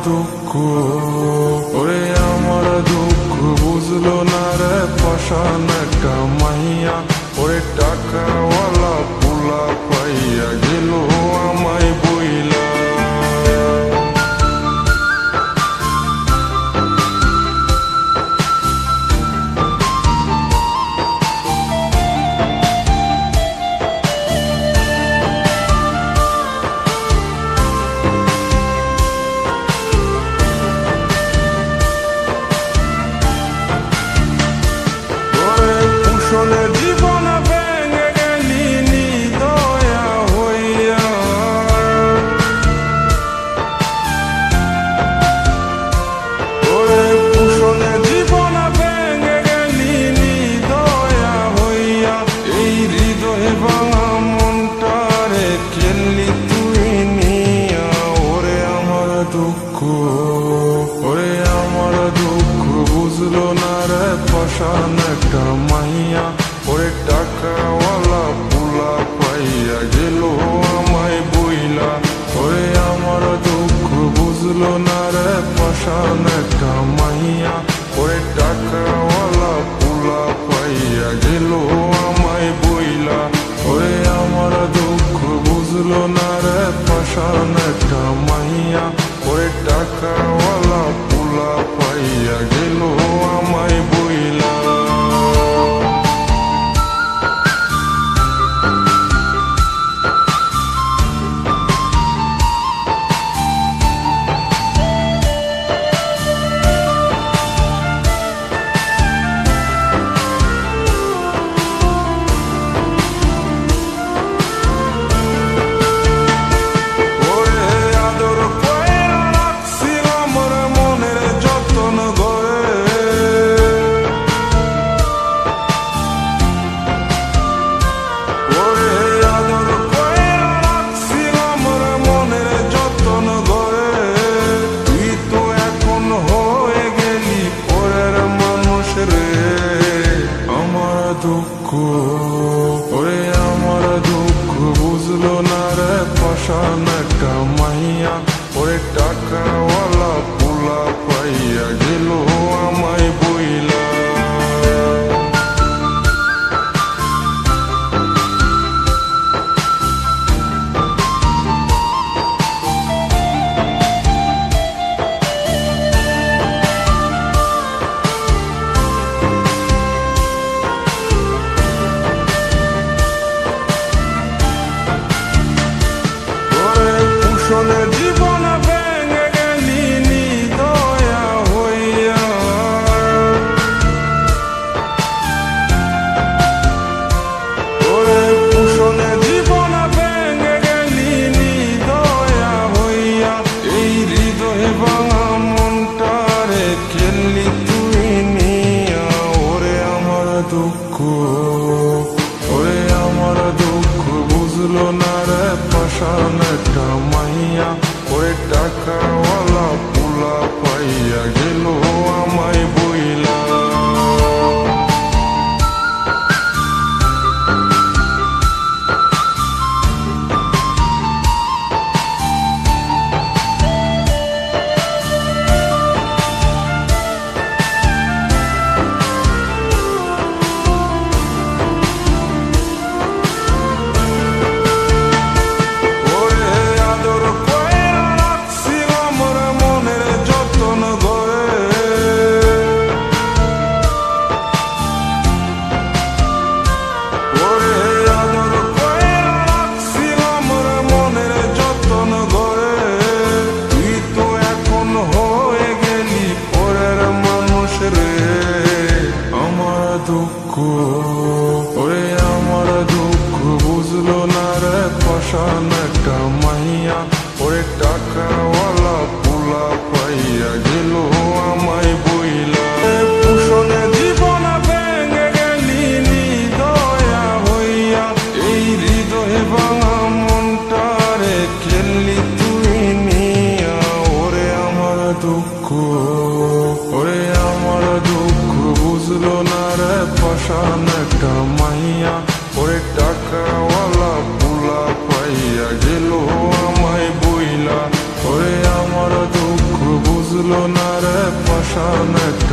দুঃখ, ওরে আমার দুঃখ বুঝলো না রে পাষাণ একটা মাইয়া, ওরে টাকাওয়ালা পোলা পাইয়া গেল আমায় বইলা। জীবন ভেঙে গেলি নিদয়া হইয়া, ওরে কুশলে জীবন ভেঙে গেলি নিদয়া হইয়া, এই হৃদয় ভাঙা মনটারে খেললি তুই নিয়া। ওরে আমার দুঃখ, ওরে আমার দুঃখ বুঝলো না রে পাষাণ একটা মাইয়া, ওরে টাকাওয়ালা পোলা পাইয়া গেল আমায় বইলা। ওরে আমার দুঃখ বুঝলো না রে পাষাণ একটা মাইয়া, ওরে টাকাওয়ালা পোলা পাইয়া গেল আমায় বইলা। ওরে আমার দুঃখ বুঝলো না রে পাষাণ একটা মাইয়া, ওরে টাকাওয়ালা পোলা পাইয়া গেল আমায় বইলা। দুঃখ, ওরে আমার দুঃখ বুঝলো না রে পাষাণ একটা মাইয়া, ওরে টাকাওয়ালা পোলা পাইয়া গেল আমায় বইলা। জীবন ভেঙে গেলি নিদয়া হইয়া, ওরে কুশলে জীবন ভেঙে গেলি নিদয়া হইয়া, এই হৃদয় ভাঙা মনটারে খেললি তুই নিয়া। ওরে আমার দুঃখ, ওরে আমার দুঃখ বুঝলো না রে পাষাণ একটা মাইয়া, ওরে টাকাওয়ালা পোলা পাইয়া গেল আমায় বইলা। দুঃখ, ওরে আমার দুঃখ বুঝলো না রে পাষাণ একটা মাইয়া, ওরে টাকাওয়ালা পোলা পাইয়া গেল আমায় বইলা। কুশলে জীবন ভেঙে গেলি নিদয়া হইয়া, এই হৃদয় ভাঙা মনটারে খেললি তুই নিয়া। ওরে আমার দুঃখ, ওরে আমার দুঃখ বুঝলো না রে পাষাণ একটা মাইয়া, ওরে টাকাওয়ালা পোলা পাইয়া গেল আমায় বইলা। ওরে পাষাণ একটা